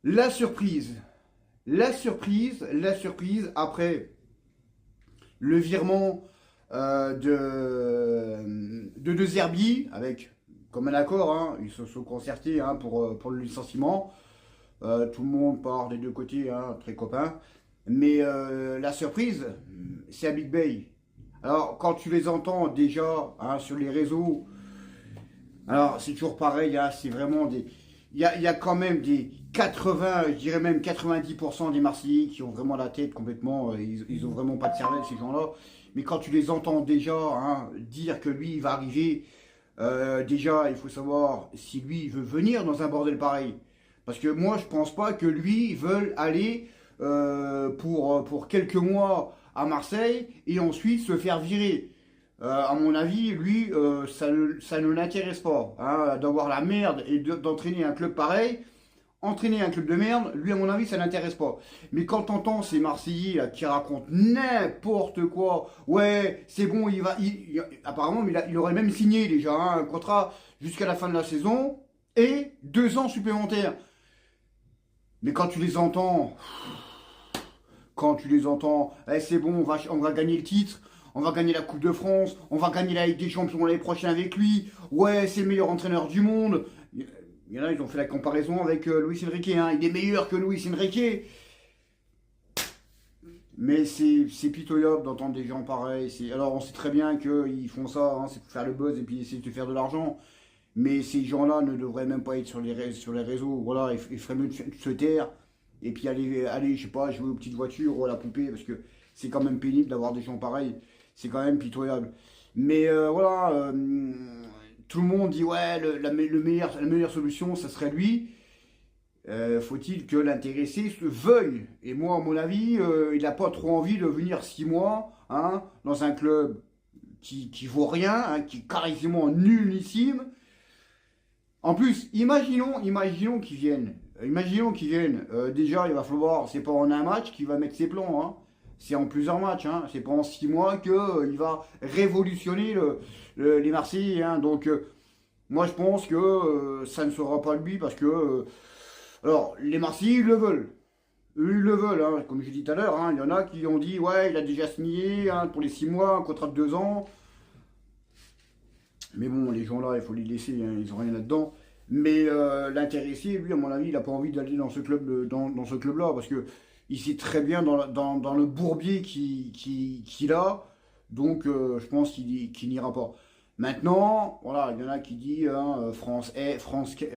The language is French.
La surprise, la surprise après le virement de Zerbi, avec comme un accord, hein, ils se sont concertés hein, pour le licenciement. Tout le monde part des deux côtés, hein, très copains. Mais la surprise, c'est à Big Bay. Alors, quand tu les entends déjà hein, sur les réseaux, alors c'est toujours pareil, hein, c'est vraiment des. Il y a quand même des 80, je dirais même 90% des Marseillais qui ont vraiment la tête complètement, ils ont vraiment pas de cervelle ces gens-là. Mais quand tu les entends déjà hein, dire que lui il va arriver, déjà il faut savoir si lui il veut venir dans un bordel pareil. Parce que moi je pense pas que lui veuille aller pour quelques mois à Marseille et ensuite se faire virer. À mon avis, lui, ça ne l'intéresse pas hein, d'avoir la merde et d'entraîner un club pareil. Entraîner un club de merde, lui, à mon avis, ça l'intéresse pas. Mais quand t'entends ces Marseillais là, qui racontent n'importe quoi, ouais, c'est bon, apparemment, il aurait même signé déjà hein, un contrat jusqu'à la fin de la saison et 2 ans supplémentaires. Mais quand tu les entends, eh, c'est bon, on va gagner le titre, on va gagner la Coupe de France, on va gagner la Ligue des Champions l'année prochaine avec lui, ouais, c'est le meilleur entraîneur du monde. Il y en a, ils ont fait la comparaison avec Luis Enrique, hein. Il est meilleur que Luis Enrique. Mais c'est pitoyable d'entendre des gens pareils. Alors on sait très bien qu'ils font ça, hein, c'est pour faire le buzz et puis essayer de faire de l'argent. Mais ces gens-là ne devraient même pas être sur les réseaux. Voilà, il ferait mieux de se taire et puis aller, je sais pas, jouer aux petites voitures ou à la poupée parce que c'est quand même pénible d'avoir des gens pareils. C'est quand même pitoyable. Mais voilà, tout le monde dit ouais, la meilleure solution, ça serait lui. Faut-il que l'intéressé se veuille. Et moi, à mon avis, il n'a pas trop envie de venir 6 mois hein, dans un club qui vaut rien, hein, qui est carrément nullissime. En plus, imaginons qu'ils viennent. Imaginons qu'ils viennent. Déjà, il va falloir, c'est pas en un match qu'il va mettre ses plans. Hein. C'est en plusieurs matchs. Hein. C'est pas en 6 mois qu'il va révolutionner les Marseillais. Hein. Donc, moi, je pense que ça ne sera pas lui parce que. Alors, les Marseillais, ils le veulent. Eux, ils le veulent. Hein. Comme je l'ai dit tout à l'heure, hein. Il y en a qui ont dit ouais, il a déjà signé hein, pour les 6 mois, un contrat de 2 ans. Mais bon, les gens-là, il faut les laisser, hein, ils n'ont rien là-dedans. Mais l'intéressé, lui, à mon avis, il n'a pas envie d'aller dans ce club, dans ce club-là, parce que il sait très bien dans le bourbier qu'il a, donc je pense qu'il n'ira pas. Maintenant, voilà, il y en a qui disent hein, France est, France